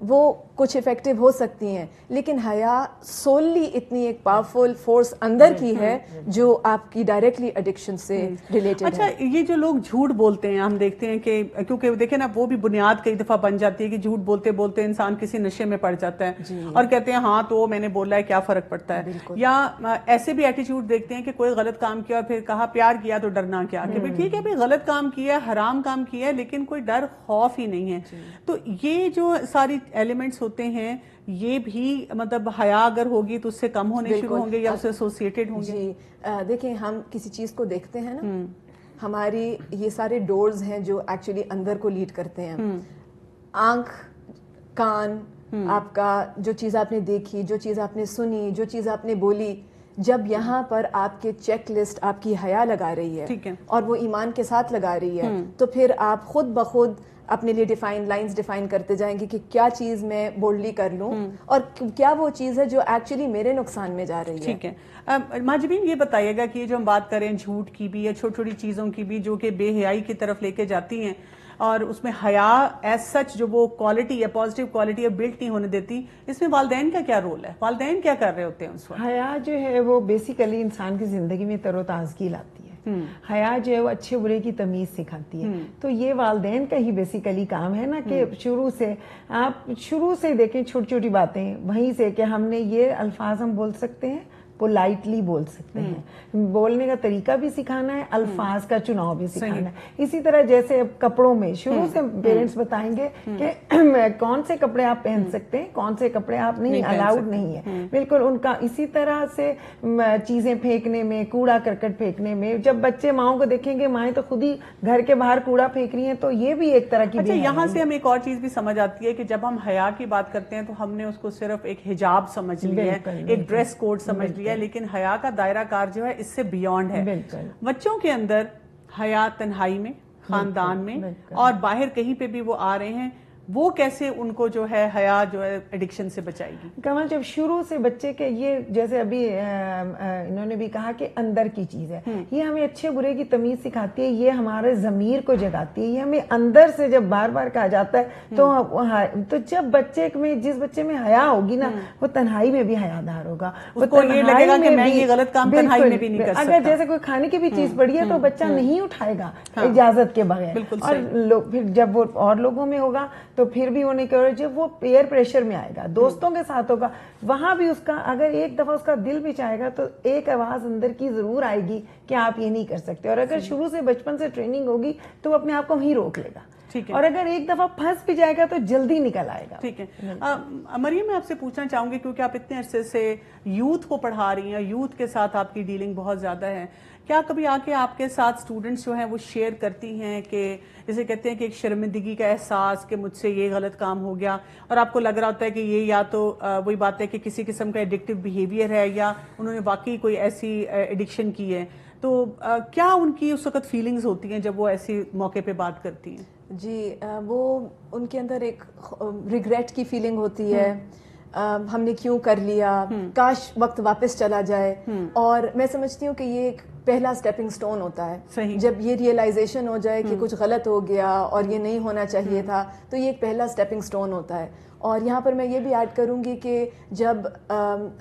وہ کچھ افیکٹو ہو سکتی ہیں, لیکن حیا سوللی اتنی ایک پاورفل فورس اندر کی ہے جو آپ کی ڈائریکٹلی ایڈکشن سے ریلیٹڈ ہے. اچھا, یہ جو لوگ جھوٹ بولتے ہیں, ہم دیکھتے ہیں کہ کیونکہ دیکھیں نا, وہ بھی بنیاد کئی دفعہ بن جاتی ہے کہ جھوٹ بولتے بولتے انسان کسی نشے میں پڑ جاتا ہے اور کہتے ہیں ہاں تو میں نے بولا ہے, کیا فرق پڑتا ہے. یا ایسے بھی ایٹیٹیوڈ دیکھتے ہیں کہ کوئی غلط کام کیا اور پھر کہا پیار کیا تو ڈرنا کیا, کہ بھئی ٹھیک ہے بھئی غلط کام کیا ہے, حرام کام کیا ہے, لیکن کوئی ڈر خوف ہی نہیں ہے. تو یہ جو ساری ایلیمنٹس ہوتے ہیں یہ بھی مطلب حیا اگر ہوگی تو اس سے کم ہونے شروع ہوں گے یا اس سے ایسوسیٹڈ ہوں گے؟ جی دیکھیں, ہم کسی چیز کو دیکھتے ہیں نا, ہماری یہ سارے ڈورز ہیں جو ایکچولی اندر کو لیڈ کرتے ہیں. آنکھ, کان, آپ کا جو چیز آپ نے دیکھی, جو چیز آپ نے سنی, جو چیز آپ نے بولی, جب یہاں پر آپ کے چیک لسٹ آپ کی حیا لگا رہی ہے اور وہ ایمان کے ساتھ لگا رہی ہے, تو پھر آپ خود بخود اپنے لیے لائنز ڈیفائن کرتے جائیں گے کہ کیا چیز میں بولڈلی کر لوں اور کیا وہ چیز ہے جو ایکچولی میرے نقصان میں جا رہی ہے. ٹھیک ہے. ماجبین یہ بتائیے گا کہ یہ جو ہم بات کریں جھوٹ کی بھی یا چھوٹی چھوٹی چیزوں کی بھی جو کہ بے حیائی کی طرف لے کے جاتی ہیں, اور اس میں حیا ایز سچ جو وہ کوالٹی ہے, پازیٹیو کوالٹی ہے, بلٹ نہیں ہونے دیتی, اس میں والدین کا کیا رول ہے؟ والدین کیا کر رہے ہوتے ہیں اس وقت؟ حیا جو ہے وہ بیسیکلی انسان کی زندگی میں تر و تازگی لاتی ہے. حیا جو ہے وہ اچھے برے کی تمیز سکھاتی ہے. تو یہ والدین کا ہی بیسیکلی کام ہے نا کہ شروع سے دیکھیں چھوٹی چھوٹی باتیں وہیں سے, کہ ہم نے یہ الفاظ ہم بول سکتے ہیں, پولائٹلی بول سکتے ہیں, بولنے کا طریقہ بھی سکھانا ہے, الفاظ کا چناؤ بھی سکھانا ہے. اسی طرح جیسے کپڑوں میں شروع سے پیرنٹس بتائیں گے کہ کون سے کپڑے آپ پہن سکتے ہیں, کون سے کپڑے آپ نہیں, الاؤڈ نہیں ہے. بالکل ان کا اسی طرح سے چیزیں پھینکنے میں, کوڑا کرکٹ پھینکنے میں, جب بچے ماؤں کو دیکھیں گے مائیں تو خود ہی گھر کے باہر کوڑا پھینک رہی ہیں, تو یہ بھی ایک طرح کی. اچھا, یہاں سے ہم ایک اور چیز بھی سمجھ آتی ہے کہ جب ہم حیا کی بات کرتے ہیں تو ہم نے اس کو صرف ایک حجاب سمجھ لیا ہے, ایک ڈریس کوڈ سمجھ لیا ہے, لیکن حیا کا دائرہ کار جو ہے اس سے بیونڈ ہے. بچوں کے اندر حیا تنہائی میں, خاندان میں اور باہر کہیں پہ بھی وہ آ رہے ہیں, وہ کیسے ان کو جو ہے حیا جو ہے ایڈکشن سے بچائے گی؟ کمل, جب شروع سے بچے کے یہ جیسے ابھی انہوں نے بھی کہا کہ اندر کی چیز ہے, یہ ہمیں اچھے برے کی تمیز سکھاتی ہے, یہ ہمارے ضمیر کو جگاتی ہے, یہ ہمیں اندر سے جب بار بار کہا جاتا ہے تو جب بچے میں, جس بچے میں حیا ہوگی نا, وہ تنہائی میں بھی حیادار ہوگا, اس کو یہ لگے گا کہ میں یہ غلط کام تنہائی میں بھی نہیں کر سکتا. اگر جیسے کوئی کھانے کی بھی چیز پڑی ہے تو بچہ نہیں اٹھائے گا اجازت کے بغیر, اور پھر جب وہ اور لوگوں میں ہوگا تو پھر بھی وہ نہیں کرے. جب وہ پیئر پریشر میں آئے گا, دوستوں کے ساتھ ہوگا, وہاں بھی اس کا اگر ایک دفعہ اس کا دل بھی چاہے گا تو ایک آواز اندر کی ضرور آئے گی کہ آپ یہ نہیں کر سکتے, اور اگر شروع سے بچپن سے ٹریننگ ہوگی تو وہ اپنے آپ کو وہیں روک لے گا. اور اگر ایک دفعہ پھنس بھی جائے گا تو جلدی نکل آئے گا. ٹھیک ہے. مریم, میں آپ سے پوچھنا چاہوں گی کیونکہ آپ اتنے عرصے سے یوتھ کو پڑھا رہی ہیں, یوتھ کے ساتھ آپ کی ڈیلنگ بہت زیادہ ہے, کیا کبھی آ کے آپ کے ساتھ اسٹوڈنٹس جو ہیں وہ شیئر کرتی ہیں کہ جیسے کہتے ہیں کہ ایک شرمندگی کا احساس کہ مجھ سے یہ غلط کام ہو گیا, اور آپ کو لگ رہا ہوتا ہے کہ یہ یا تو وہی بات ہے کہ کسی قسم کا ایڈکٹیو بیہیویئر ہے یا انہوں نے واقعی کوئی ایسی ایڈکشن کی ہے, تو کیا ان کی اس وقت فیلنگز ہوتی ہیں جب وہ ایسی موقع پہ بات کرتی ہیں؟ جی, وہ ان کے اندر ایک ریگریٹ کی فیلنگ ہوتی ہے, ہم نے کیوں کر لیا, کاش وقت واپس چلا جائے. اور میں سمجھتی ہوں کہ یہ ایک پہلا سٹیپنگ سٹون ہوتا ہے. جب یہ ریئلائزیشن ہو جائے کہ کچھ غلط ہو گیا اور یہ نہیں ہونا چاہیے تھا, تو یہ ایک پہلا سٹیپنگ سٹون ہوتا ہے. اور یہاں پر میں یہ بھی ایڈ کروں گی کہ جب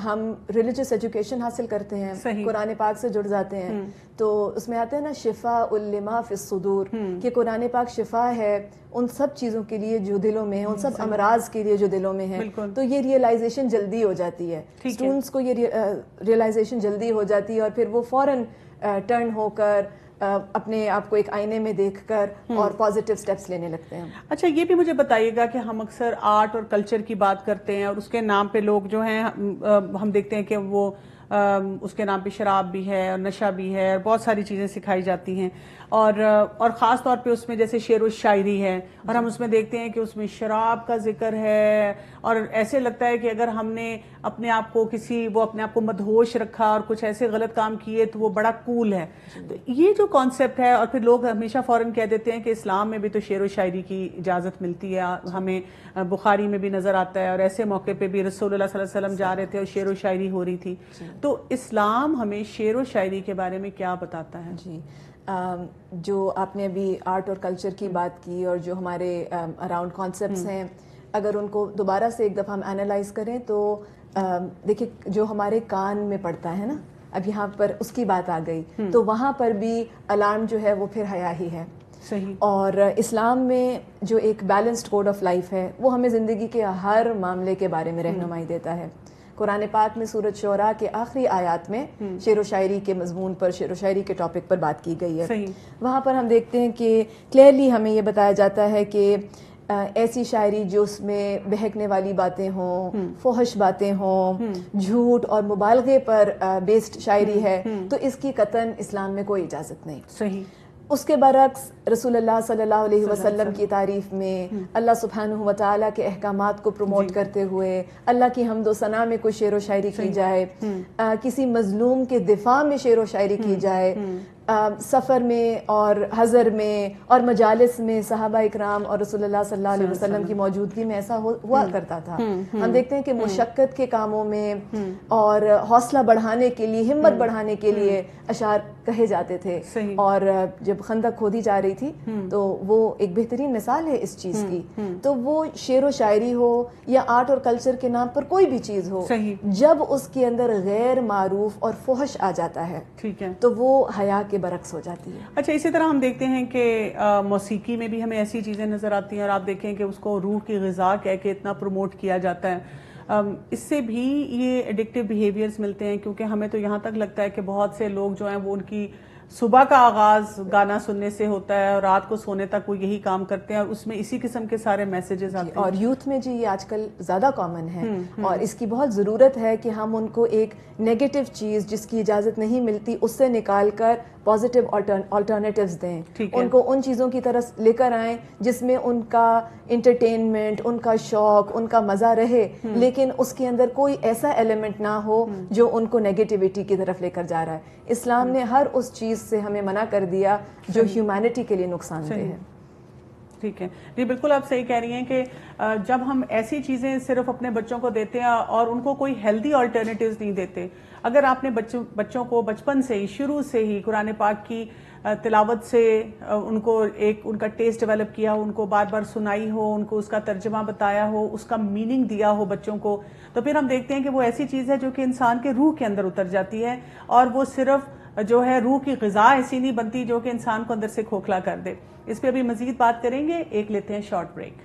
ہم ریلیجس ایجوکیشن حاصل کرتے ہیں, قرآن پاک سے جڑ جاتے ہیں, تو اس میں آتا ہے نا شفاء لما فی الصدور, کہ قرآن پاک شفا ہے ان سب چیزوں کے لیے جو دلوں میں ہیں, ان سب امراض کے لیے جو دلوں میں ہیں. تو یہ ریئلائزیشن جلدی ہو جاتی ہے اسٹوڈنٹس کو, یہ ریئلائزیشن جلدی ہو جاتی ہے, اور پھر وہ فوراً ٹرن ہو کر اپنے آپ کو ایک آئینے میں دیکھ کر اور پازیٹیو سٹیپس لینے لگتے ہیں. اچھا, یہ بھی مجھے بتائیے گا کہ ہم اکثر آرٹ اور کلچر کی بات کرتے ہیں اور اس کے نام پہ لوگ جو ہیں ہم دیکھتے ہیں کہ وہ اس کے نام پہ شراب بھی ہے اور نشہ بھی ہے اور بہت ساری چیزیں سکھائی جاتی ہیں, اور خاص طور پہ اس میں جیسے شعر و شاعری ہے, اور ہم اس میں دیکھتے ہیں کہ اس میں شراب کا ذکر ہے, اور ایسے لگتا ہے کہ اگر ہم نے اپنے آپ کو اپنے آپ کو مدہوش رکھا اور کچھ ایسے غلط کام کیے تو وہ بڑا کول ہے. تو یہ جو کانسیپٹ ہے, اور پھر لوگ ہمیشہ فوراً کہہ دیتے ہیں کہ اسلام میں بھی تو شعر و شاعری کی اجازت ملتی ہے, ہمیں بخاری میں بھی نظر آتا ہے, اور ایسے موقع پہ بھی رسول اللہ صلی اللہ علیہ وسلم جا رہے تھے اور شعر و شاعری ہو رہی تھی. تو اسلام ہمیں شعر و شاعری کے بارے میں کیا بتاتا ہے؟ جی, جو آپ نے ابھی آرٹ اور کلچر کی بات کی اور جو ہمارے اراؤنڈ کانسیپٹس ہیں, اگر ان کو دوبارہ سے ایک دفعہ ہم اینالائز کریں تو دیکھیں جو ہمارے کان میں پڑتا ہے نا، اب یہاں پر اس کی بات آ گئی تو وہاں پر بھی الارم جو ہے وہ پھر حیا ہی ہے. صحیح. اور اسلام میں جو ایک بیلنسڈ کوڈ آف لائف ہے وہ ہمیں زندگی کے ہر معاملے کے بارے میں رہنمائی دیتا ہے. قرآن پاک میں سورۃ شعراء کے آخری آیات میں شعر و شاعری کے مضمون پر، شعر و شاعری کے ٹاپک پر بات کی گئی ہے. وہاں پر ہم دیکھتے ہیں کہ کلیئرلی ہمیں یہ بتایا جاتا ہے کہ ایسی شاعری جو اس میں بہکنے والی باتیں ہوں، فحش باتیں ہوں، جھوٹ اور مبالغے پر بیسڈ شاعری ہے تو اس کی قطعاً اسلام میں کوئی اجازت نہیں. صحیح. اس کے برعکس رسول اللہ صلی اللہ علیہ وسلم کی تعریف میں اللہ سبحانہ و تعالیٰ کے احکامات کو پروموٹ کرتے ہوئے اللہ کی حمد و ثنا میں کوئی شعر و شاعری کی جائے، کسی مظلوم کے دفاع میں شعر و شاعری کی جائے، سفر میں اور حضر میں اور مجالس میں صحابہ اکرام اور رسول اللہ صلی اللہ علیہ وسلم کی موجودگی میں ایسا ہوا کرتا تھا. ہم دیکھتے ہیں کہ مشقت کے کاموں میں اور حوصلہ بڑھانے کے لیے، ہمت بڑھانے کے لیے اشعار کہے جاتے تھے. اور جب خندق کھودی جا رہی تھی تو وہ ایک بہترین مثال ہے اس چیز کی. تو وہ شعر و شاعری ہو یا آرٹ اور کلچر کے نام پر کوئی بھی چیز ہو، جب اس کے اندر غیر معروف اور فحش آ جاتا ہے تو وہ حیا کے برعکس ہو جاتی ہے. اچھا، اسی طرح ہم دیکھتے ہیں کہ موسیقی میں بھی ہمیں ایسی چیزیں نظر آتی ہیں اور آپ دیکھیں کہ اس کو روح کی غذا کہہ کے اتنا پروموٹ کیا جاتا ہے. اس سے بھی یہ ایڈکٹیو بیہیویئرز ملتے ہیں، کیونکہ ہمیں تو یہاں تک لگتا ہے کہ بہت سے لوگ جو ہیں وہ ان کی صبح کا آغاز گانا سننے سے ہوتا ہے اور رات کو سونے تک وہ یہی کام کرتے ہیں اور اس میں اسی قسم کے سارے میسیجز آتے ہیں. اور یوتھ میں جی یہ آج کل زیادہ کامن ہے اور اس کی بہت ضرورت ہے کہ ہم ان کو ایک نیگیٹو چیز جس کی اجازت نہیں ملتی اس سے نکال کر پازیٹیو آلٹرنیٹیوز دیں. ان کو ان چیزوں کی طرف لے کر آئیں جس میں ان کا انٹرٹینمنٹ، ان کا شوق، ان کا مزہ رہے، لیکن اس کے اندر کوئی ایسا ایلیمنٹ نہ ہو جو ان کو نیگیٹیوٹی کی طرف لے کر جا رہا ہے. اسلام نے ہر اس چیز سے ہمیں منع کر دیا جو ہیومینٹی کے لیے نقصان دہ ہے. ٹھیک ہے جی، بالکل آپ صحیح کہہ رہی ہیں کہ جب ہم ایسی چیزیں صرف اپنے بچوں کو دیتے ہیں اور ان کو کوئی ہیلدی آلٹرنیٹیوز نہیں دیتے. اگر آپ نے بچوں کو بچپن سے ہی، شروع سے ہی قرآن پاک کی تلاوت سے ان کو ایک ان کا ٹیسٹ ڈیولپ کیا ہو، ان کو بار بار سنائی ہو، ان کو اس کا ترجمہ بتایا ہو، اس کا میننگ دیا ہو بچوں کو، تو پھر ہم دیکھتے ہیں کہ وہ ایسی چیز ہے جو کہ انسان کے روح کے اندر اتر جاتی ہے اور وہ صرف جو ہے روح کی غذا ایسی نہیں بنتی جو کہ انسان کو اندر سے کھوکھلا کر دے. اس پہ ابھی مزید بات کریں گے، ایک لیتے ہیں شارٹ بریک.